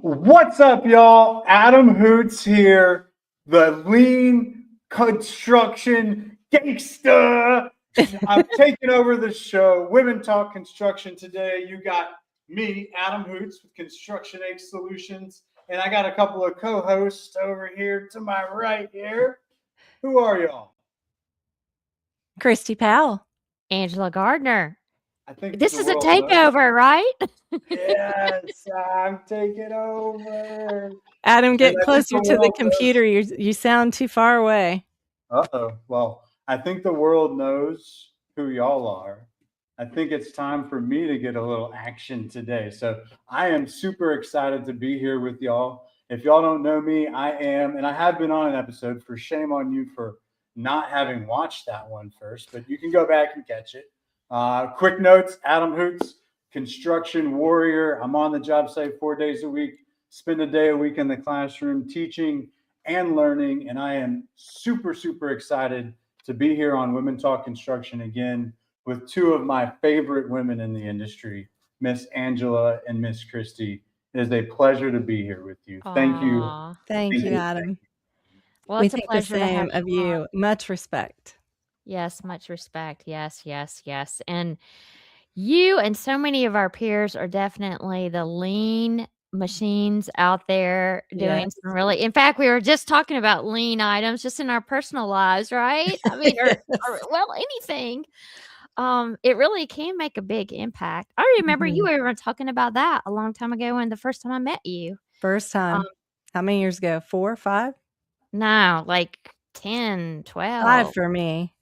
What's up, y'all? Adam Hoots here, the lean construction gangster. I'm taking over the show, Women Talk Construction. Today, you got me, Adam Hoots, with ConstructionACHeSolutions, and I got a couple of co-hosts over here to my right here. Who are y'all? Christi Powell. Angela Gardner. I think this is a takeover, right? Yes, I'm taking over. Adam, get closer to the computer. You sound too far away. Uh-oh. Well, I think the world knows who y'all are. I think it's time for me to get a little action today. So I am super excited to be here with y'all. If y'all don't know me, I am, and I have been on an episode, for shame on you for not having watched that one first, but you can go back and catch it. Quick notes, Adam Hoots, construction warrior. I'm on the job site 4 days a week, spend a day a week in the classroom teaching and learning. And I am super, super excited to be here on Women Talk Construction again with two of my favorite women in the industry, Miss Angela and Miss Christi. It is a pleasure to be here with you. Thank you. Thank you, Adam. Well, we it's think a pleasure the same to have of you. Much respect. Yes, much respect. Yes. And you and so many of our peers are definitely the lean machines out there doing some really, in fact, we were just talking about lean items just in our personal lives, right? I mean, or anything. It really can make a big impact. I remember you were talking about that a long time ago when the first time I met you. First time. How many years ago? 4 or 5? No, like 10, 12. 5 for me.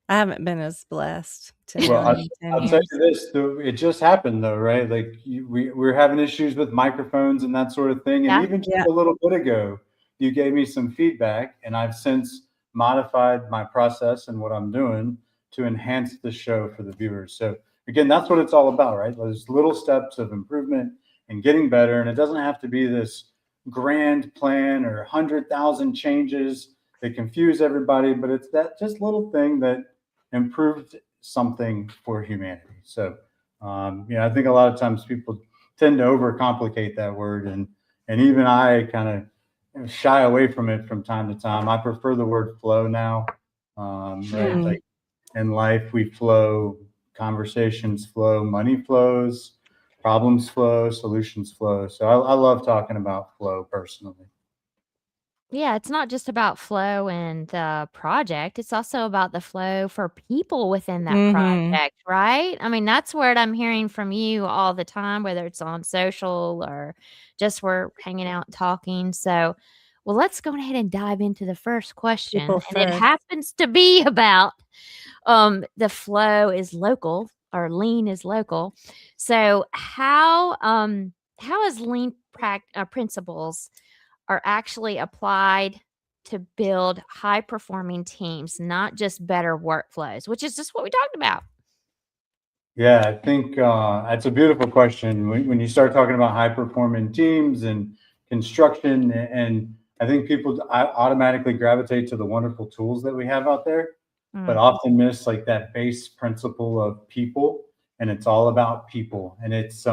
I haven't been as blessed. Well, I'll tell you this, though, it just happened though, right? Like we're having issues with microphones and that sort of thing. And even just a little bit ago, you gave me some feedback, and I've since modified my process and what I'm doing to enhance the show for the viewers. So again, that's what it's all about, right? Those little steps of improvement and getting better. And it doesn't have to be this grand plan or 100,000 changes that confuse everybody, but it's that just little thing that improved something for humanity. So, I think a lot of times people tend to overcomplicate that word, and even I kind of shy away from it from time to time. I prefer the word flow now. Right? Like in life, we flow, conversations flow, money flows, problems flow, solutions flow. So I love talking about flow personally. Yeah, it's not just about flow and the project. It's also about the flow for people within that project, right? I mean, that's what I'm hearing from you all the time, whether it's on social or just we're hanging out and talking. So, well, let's go ahead and dive into the first question. And it happens to be about the flow is local or lean is local. So how is lean principles are actually applied to build high performing teams, not just better workflows, which is just what we talked about. Yeah, I think that's a beautiful question. When you start talking about high performing teams and construction, and I think people automatically gravitate to the wonderful tools that we have out there, but often miss like that base principle of people, and it's all about people. And it's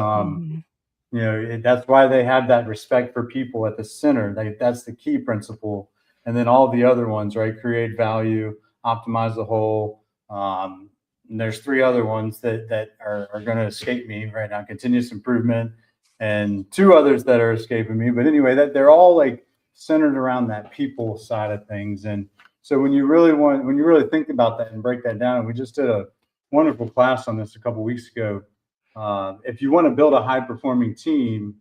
that's why they have that respect for people at the center. That's the key principle. And then all the other ones, right? Create value, optimize the whole. And there's 3 other ones that are going to escape me right now: continuous improvement, and 2 others that are escaping me. But anyway, that they're all like centered around that people side of things. And so when you really think about that and break that down, and we just did a wonderful class on this a couple of weeks ago. If you want to build a high-performing team,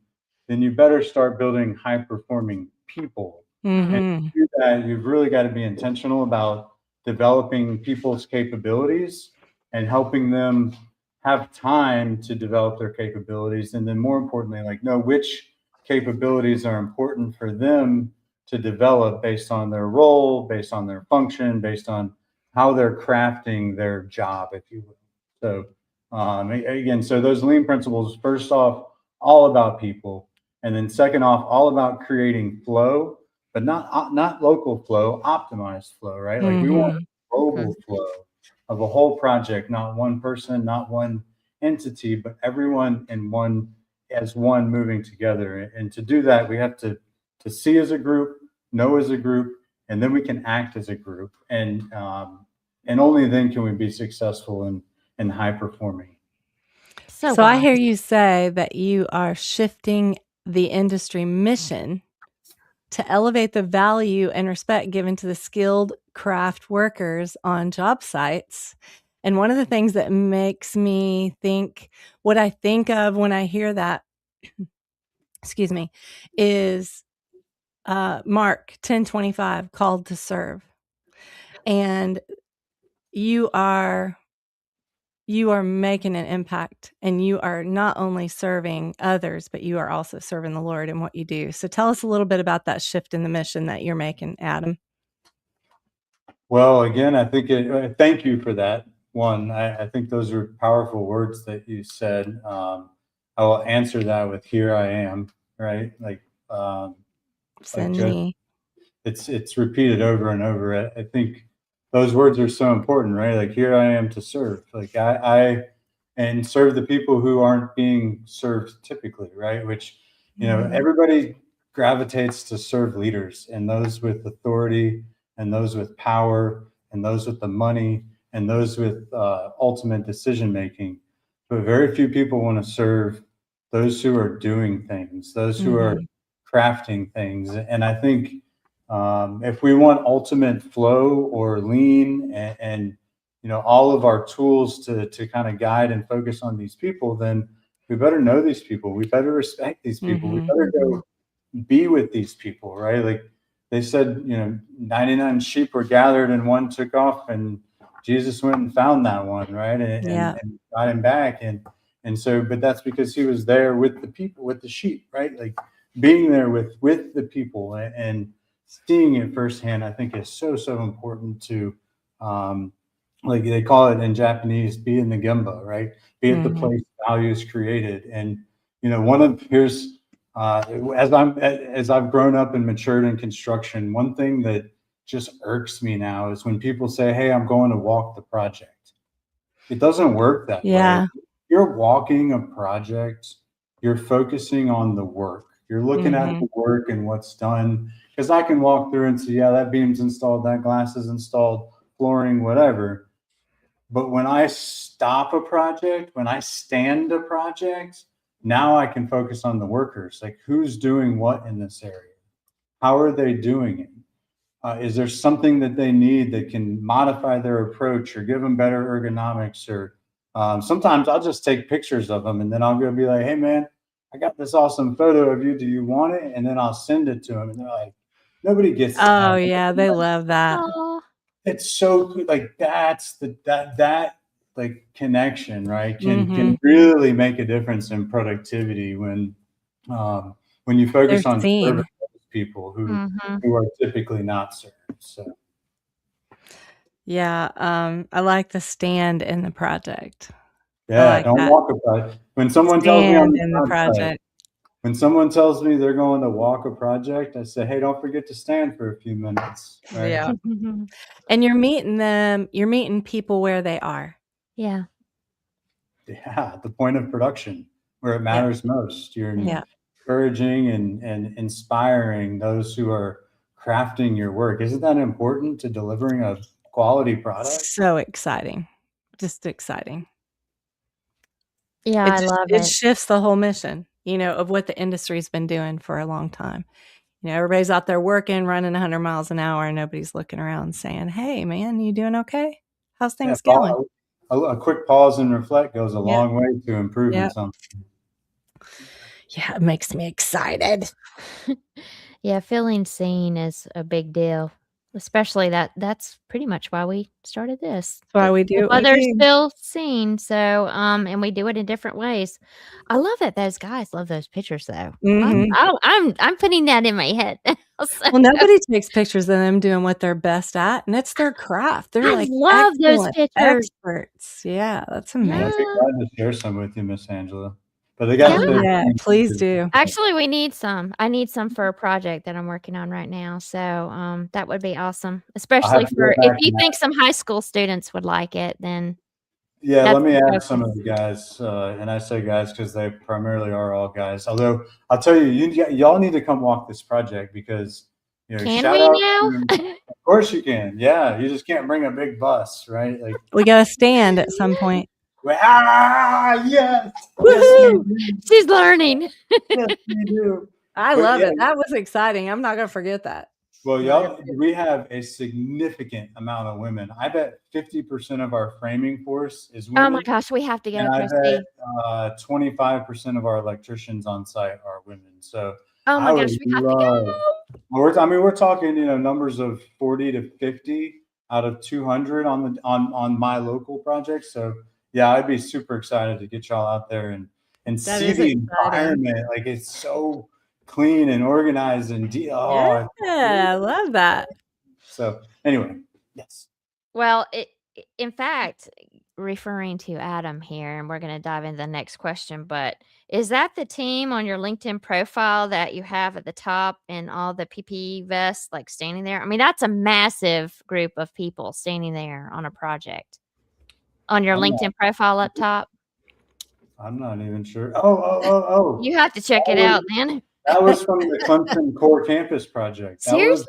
then you better start building high-performing people. And to do that, you've really got to be intentional about developing people's capabilities and helping them have time to develop their capabilities. And then more importantly, like know which capabilities are important for them to develop based on their role, based on their function, based on how they're crafting their job, if you will. So again, so those lean principles, first off, all about people. And then second off, all about creating flow, but not local flow, optimized flow, right? Like we want a global flow of a whole project, not one person, not one entity, but everyone in one as one moving together. And to do that, we have to see as a group, know as a group, and then we can act as a group. And only then can we be successful and high performing. So I hear you say that you are shifting the industry mission to elevate the value and respect given to the skilled craft workers on job sites. And one of the things that makes me think, what I think of when I hear that, excuse me, is Mark 10:25, called to serve. And you are making an impact, and you are not only serving others, but you are also serving the Lord in what you do. So tell us a little bit about that shift in the mission that you're making, Adam. Well, again, I think thank you for that one. I think those are powerful words that you said. I will answer that with "Here I am," right? Send me. It's repeated over and over. I think those words are so important, right? Like, here I am to serve. Like and serve the people who aren't being served typically, right? Which, everybody gravitates to serve leaders, and those with authority, and those with power, and those with the money, and those with ultimate decision making. But very few people want to serve those who are doing things, those who are crafting things. And I think if we want ultimate flow or lean and all of our tools to kind of guide and focus on these people, then we better know these people. We better respect these people. We better go be with these people, right? Like they said, 99 sheep were gathered and one took off, and Jesus went and found that one, right? And got him back. And so, but that's because he was there with the people, with the sheep, right? Like being there with the people and seeing it firsthand, I think is so important to, like they call it in Japanese, be in the gemba, right? Be at the place value is created. And, as I've grown up and matured in construction, one thing that just irks me now is when people say, "Hey, I'm going to walk the project." It doesn't work that way. You're walking a project, you're focusing on the work. You're looking at the work and what's done. Because I can walk through and say, yeah, that beam's installed, that glass is installed, flooring, whatever. But when I stop a project, when I stand a project, now I can focus on the workers. Like, who's doing what in this area? How are they doing it? Is there something that they need that can modify their approach or give them better ergonomics? Or sometimes I'll just take pictures of them and then I'll go be like, "Hey, man, I got this awesome photo of you. Do you want it?" And then I'll send it to them. And they're like, nobody gets to Oh, yeah, they love that. It's so like that's that like connection, right? Can really make a difference in productivity when you focus on serving people who are typically not served. So yeah, I like the stand in the project. Yeah, don't walk a project. When someone tells me on the project. When someone tells me they're going to walk a project, I say, "Hey, don't forget to stand for a few minutes." Right? Yeah. And you're meeting people where they are. Yeah. Yeah, the point of production where it matters most. You're encouraging and inspiring those who are crafting your work. Isn't that important to delivering a quality product? So exciting. Just exciting. Yeah, I love it. It shifts the whole mission, of what the industry's been doing for a long time. Everybody's out there working, running 100 miles an hour, and nobody's looking around saying, "Hey, man, you doing okay? How's things going?" A quick pause and reflect goes a long way to improving something. Yeah, it makes me excited. Yeah, feeling seen is a big deal. Especially that's pretty much why we started this. That's why we do it. Others feel seen. So, and we do it in different ways. I love that those guys love those pictures though. I'm putting that in my head. Well, nobody takes pictures of them doing what they're best at, and it's their craft. They're like love those pictures. Experts. Yeah, that's amazing. I'd be glad to share some with you, Miss Angela. But they got please do. Actually, we need some. I need some for a project that I'm working on right now. So that would be awesome. Especially if you think some high school students would like it, then Yeah, That's let me the add focus. some of the guys, and I say guys because they primarily are all guys. Although I'll tell you, y'all need to come walk this project because Can shout we out now? to, of course you can. Yeah, you just can't bring a big bus, right? Like We got to stand at some point. yes, Woohoo! She's learning. yes, we do. I But love yeah, it. That was exciting. I'm not going to forget that. well, we have a significant amount of women. I bet 50% of our framing force is women. Oh my gosh, we have to go, And I Christi. bet 25% of our electricians on site are women. So Oh my gosh, we have to go. we're talking, numbers of 40 to 50 out of 200 on my local project. So yeah, I'd be super excited to get y'all out there and That see is the exciting. environment. Like it's so clean and organized and Yeah, I love that. So anyway, yes. Well, in fact, referring to Adam here, and we're going to dive into the next question, but is that the team on your LinkedIn profile that you have at the top and all the PPE vests like standing there? I mean, that's a massive group of people standing there on a project. On your LinkedIn profile up top? I'm not even sure. Oh. You have to check it out then. That was from the Clemson Core Campus project. Seriously?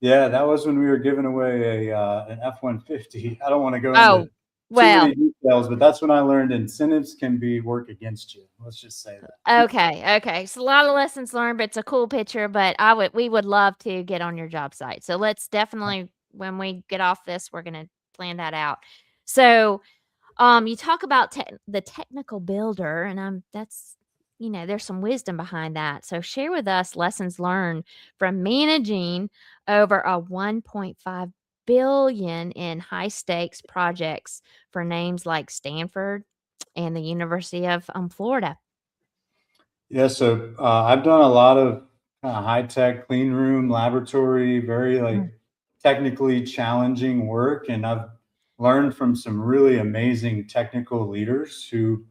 That was when we were giving away an F-150. I don't want to go Oh, into well. too many details, but that's when I learned incentives can work against you. Let's just say that. Okay. So a lot of lessons learned, but it's a cool picture. But we would love to get on your job site. So let's definitely, when we get off this, we're gonna plan that out. So, you talk about the technical builder, and that's there's some wisdom behind that. So share with us lessons learned from managing over a 1.5 billion in high stakes projects for names like Stanford and the University of Florida. Yeah, so I've done a lot of high tech clean room laboratory, very technically challenging work, and I've learned from some really amazing technical leaders who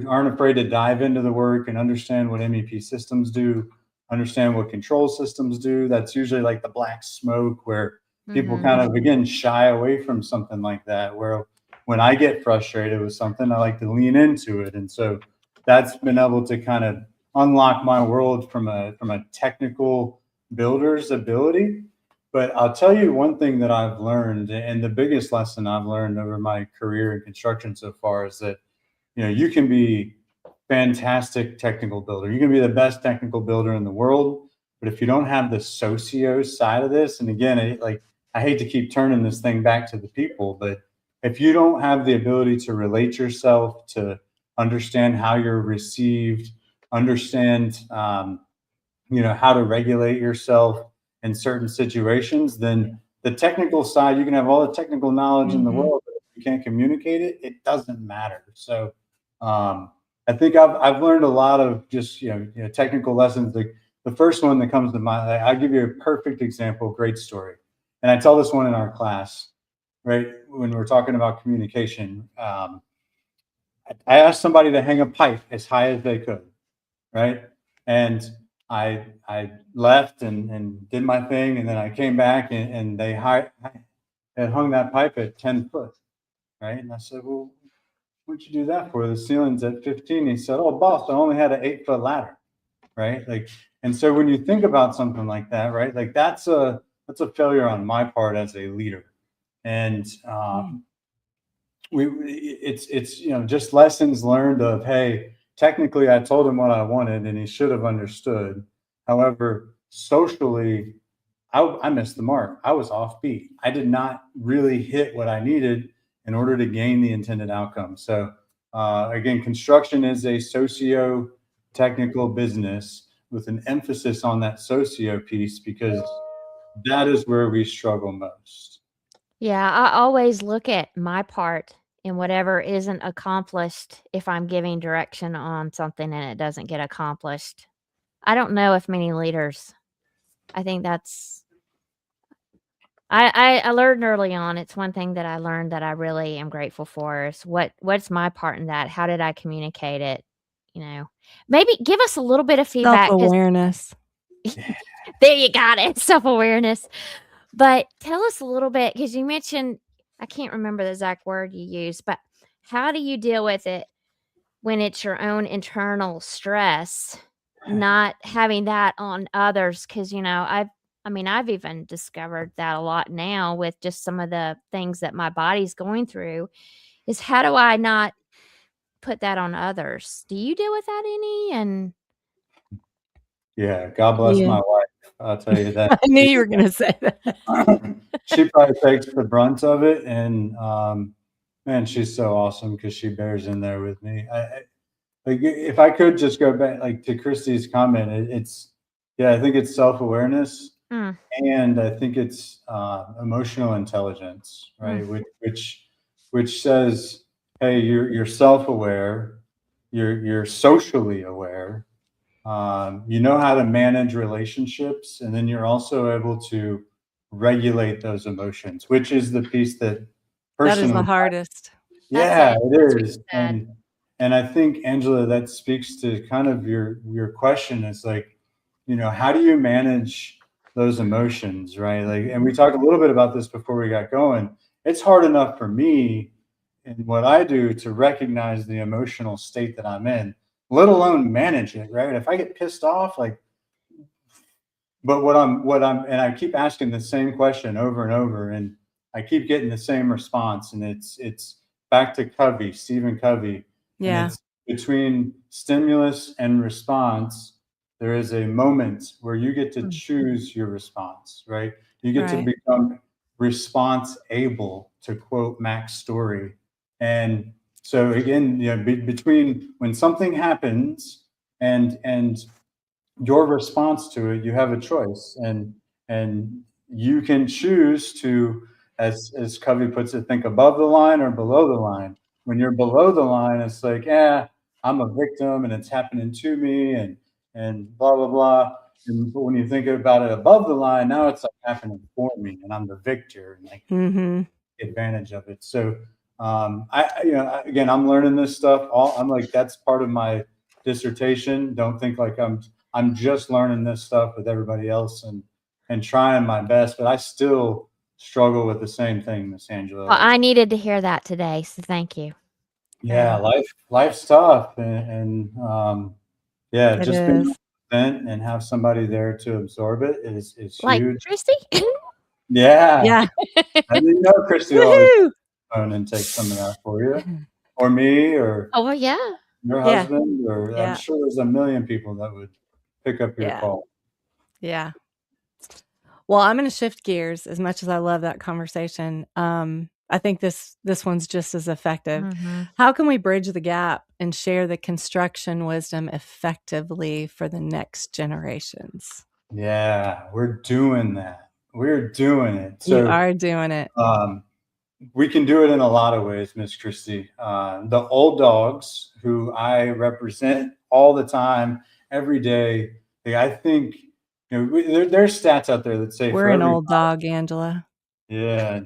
aren't afraid to dive into the work and understand what MEP systems do, understand what control systems do. That's usually like the black smoke where people kind of again shy away from something like that. Where when I get frustrated with something, I like to lean into it, and so that's been able to kind of unlock my world from a technical builder's ability. But I'll tell you one thing that I've learned, and the biggest lesson I've learned over my career in construction so far is that you can be fantastic technical builder. You can be the best technical builder in the world, but if you don't have the socio side of this, and again, I hate to keep turning this thing back to the people, but if you don't have the ability to relate yourself, to understand how you're received, understand how to regulate yourself in certain situations, then the technical side, you can have all the technical knowledge in the world, but if you can't communicate it, it doesn't matter. So I think I've learned a lot of just technical lessons. The first one that comes to mind, I'll give you a perfect example, great story, and I tell this one in our class, right when we're talking about communication. I asked somebody to hang a pipe as high as they could, right? And I left and did my thing, and then I came back and they had hung that pipe at 10 foot, right? And I said, well, what'd you do that for? The ceiling's at 15. He said, oh, boss, I only had an 8-foot ladder, right? And so when you think about something like that, right, like that's a failure on my part as a leader, and it's just lessons learned of, hey, technically I told him what I wanted and he should have understood. However, socially, I missed the mark. I was offbeat. I did not really hit what I needed in order to gain the intended outcome. So again, construction is a socio-technical business with an emphasis on that socio piece because that is where we struggle most. Yeah, I always look at my part in whatever isn't accomplished if I'm giving direction on something and it doesn't get accomplished. I don't know if many leaders. I think that's I learned early on. It's one thing that I learned that I really am grateful for is what's my part in that? How did I communicate it? Maybe give us a little bit of feedback. Self-awareness. There you got it. Self-awareness. But tell us a little bit, because you mentioned, I can't remember the exact word you used, but how do you deal with it when it's your own internal stress, not having that on others? Because, I've even discovered that a lot now with just some of the things that my body's going through, is how do I not put that on others? Do you deal with that any? And Yeah, God bless Yeah. my wife. I'll tell you that. I knew you were going to say that. She probably takes the brunt of it, and man, she's so awesome because she bears in there with me. Like, if I could just go back, like, to Christy's comment, I think it's self-awareness, and I think it's emotional intelligence, right? Which says, hey, you're self-aware, you're socially aware, you know how to manage relationships, and then you're also able to regulate those emotions, which is the piece that That is the personally, hardest. yeah, That's it what you is. said. And I think, Angela, that speaks to kind of your question. Is like, how do you manage those emotions, right? Like, and we talked a little bit about this before we got going. It's hard enough for me in what I do to recognize the emotional state that I'm in, let alone manage it, right? If I get pissed off, like, but and I keep asking the same question over and over, and I keep getting the same response. And it's back to Covey, Stephen Covey. Yeah. And it's between stimulus and response, there is a moment where you get to choose your response, right? You get to become response able, to quote Mac's story. And so again, between when something happens and your response to it, you have a choice, and you can choose to, as Covey puts it, think above the line or below the line. When you're below the line, it's like, I'm a victim and it's happening to me, and blah blah blah. But when you think about it above the line, now it's like happening for me, and I'm the victor, and I can take advantage of it. So again, I'm learning this stuff. I'm like, that's part of my dissertation. Don't think like I'm just learning this stuff with everybody else and trying my best, but I still struggle with the same thing, Miss Angela. Well, I needed to hear that today, so thank you. Yeah, life's tough, and It just being able is. to vent and have somebody there to absorb it is Like huge. Christy? Yeah, I didn't know Christy always Woohoo! phone and take some of that for you, or me, or Oh, yeah. your Yeah. husband, or I'm Yeah. sure there's a million people that would pick up your call. Yeah. Well, I'm going to shift gears. As much as I love that conversation, I think this one's just as effective. How can we bridge the gap and share the construction wisdom effectively for the next generations? Yeah, we're doing that. We're doing it. You So are doing it. we can do it in a lot of ways, Miss Christi. The old dogs, who I represent all the time, every day, I think, there's stats out there that say we're an old dog, Angela. Yeah.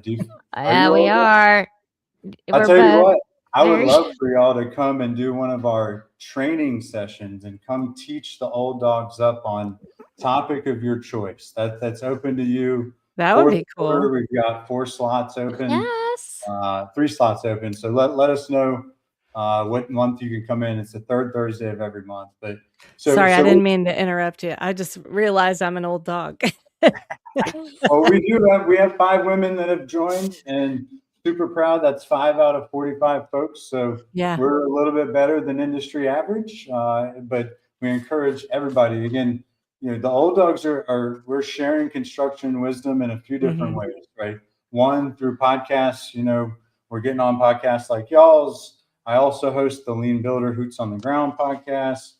Yeah, we are. I'll tell you what, I would love for y'all to come and do one of our training sessions and come teach the old dogs up on topic of your choice. That's open to you. That would be cool. We've got 4 slots open. Yes. 3 slots open. So let us know what month you can come in. It's the 3rd Thursday of every month. But sorry, I didn't mean to interrupt you. I just realized I'm an old dog. Well, we have 5 women that have joined, and super proud. That's 5 out of 45 folks. So we're a little bit better than industry average, but we encourage everybody. Again, the old dogs we're sharing construction wisdom in a few different ways, right? One, through podcasts. We're getting on podcasts like y'all's. I also host the Lean Builder Hoots on the Ground podcast.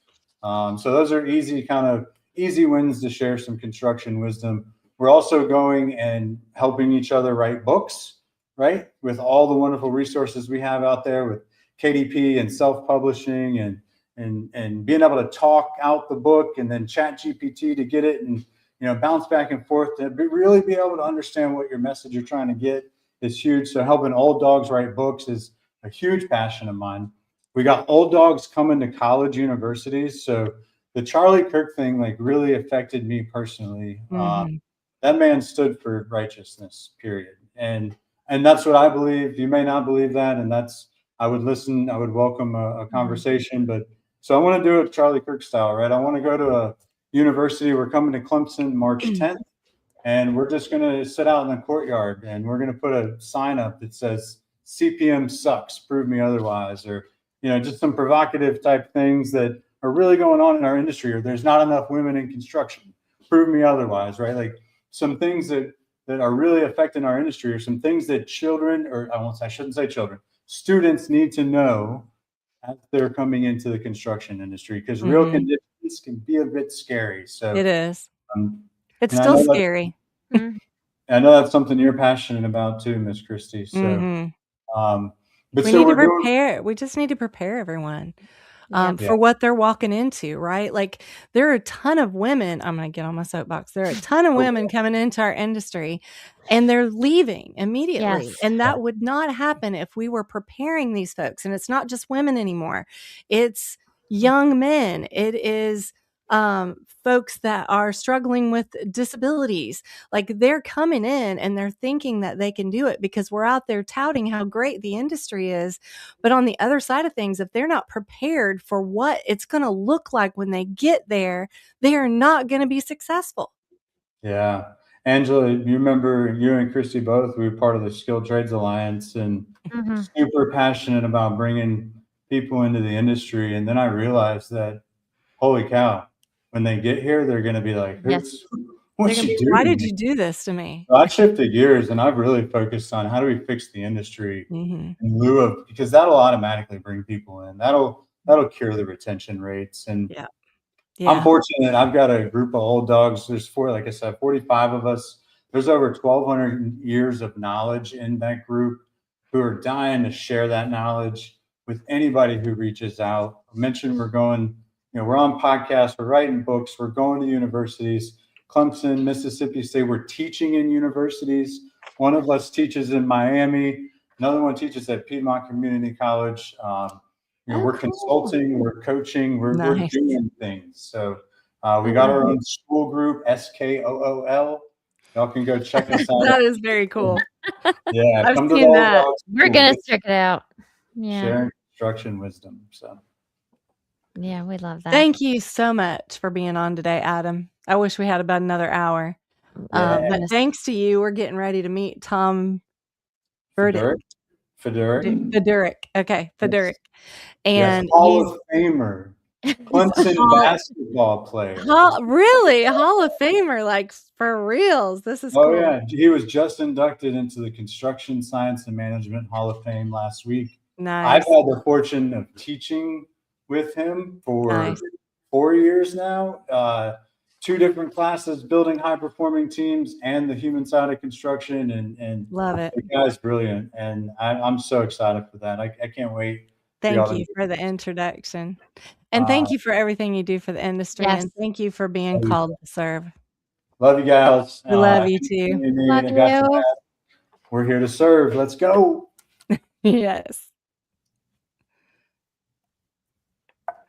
So those are easy wins to share some construction wisdom. We're also going and helping each other write books, right? With all the wonderful resources we have out there with KDP and self-publishing and being able to talk out the book and then chat GPT to get it and, bounce back and forth to really be able to understand what your message you're trying to get is huge. So helping old dogs write books is a huge passion of mine. We got old dogs coming to college universities. So the Charlie Kirk thing really affected me personally. That man stood for righteousness, period. And that's what I believe. You may not believe that. And I would listen. I would welcome a conversation. But so I want to do it Charlie Kirk style, right? I want to go to a university. We're coming to Clemson March 10th, and we're just going to sit out in the courtyard, and we're going to put a sign up that says CPM sucks, prove me otherwise, or just some provocative type things that are really going on in our industry, or there's not enough women in construction, prove me otherwise, right? Like some things that are really affecting our industry, or some things that children, or I shouldn't say children, students need to know as they're coming into the construction industry, because real conditions can be a bit scary. So it is. It's and still scary. I know that's something you're passionate about too, Miss Christi. So, but we need to prepare. We just need to prepare everyone for what they're walking into, right? Like there are a ton of women. I'm going to get on my soapbox. There are a ton of women coming into our industry, and they're leaving immediately. Yes. And that would not happen if we were preparing these folks. And it's not just women anymore. It's young men. It is folks that are struggling with disabilities. Like they're coming in and they're thinking that they can do it because we're out there touting how great the industry is. But on the other side of things, if they're not prepared for what it's going to look like when they get there, they are not going to be successful. Yeah. Angela, you remember you and Christi both, we were part of the Skilled Trades Alliance, and super passionate about bringing people into the industry. And then I realized that, holy cow, when they get here, they're going to be like, Hoots, why did you do this to me? So I shifted gears, and I've really focused on how do we fix the industry in lieu of, because that'll automatically bring people in. That'll cure the retention rates. And I'm fortunate. I've got a group of old dogs. There's 45 of us. There's over 1,200 years of knowledge in that group who are dying to share that knowledge with anybody who reaches out. I mentioned we're going, we're on podcasts, we're writing books, we're going to universities. Clemson, Mississippi State, we're teaching in universities. One of us teaches in Miami. Another one teaches at Piedmont Community College. We're consulting, we're coaching, we're doing things. So we got our own school group, SKOOL. Y'all can go check us out. That is very cool. Yeah, I've seen that. We're going to check it out. Yeah. Sharing construction wisdom. So. Yeah, we love that. Thank you so much for being on today, Adam. I wish we had about another hour. But thanks to you, we're getting ready to meet Tom Federic. Okay, Federic. And Hall of Famer. Clemson basketball player. Really? Hall of Famer, like for reals. This is cool. Yeah. He was just inducted into the Construction Science and Management Hall of Fame last week. Nice. I've had the fortune of teaching with him for 4 years now. 2 different classes, building high-performing teams and the human side of construction. And love it. The guy's brilliant, and I'm so excited for that. I can't wait. Thank you for the introduction. And thank you for everything you do for the industry. Yes. And thank you for being called to serve. Love you guys. We love you too. Love you. We're here to serve. Let's go. Yes.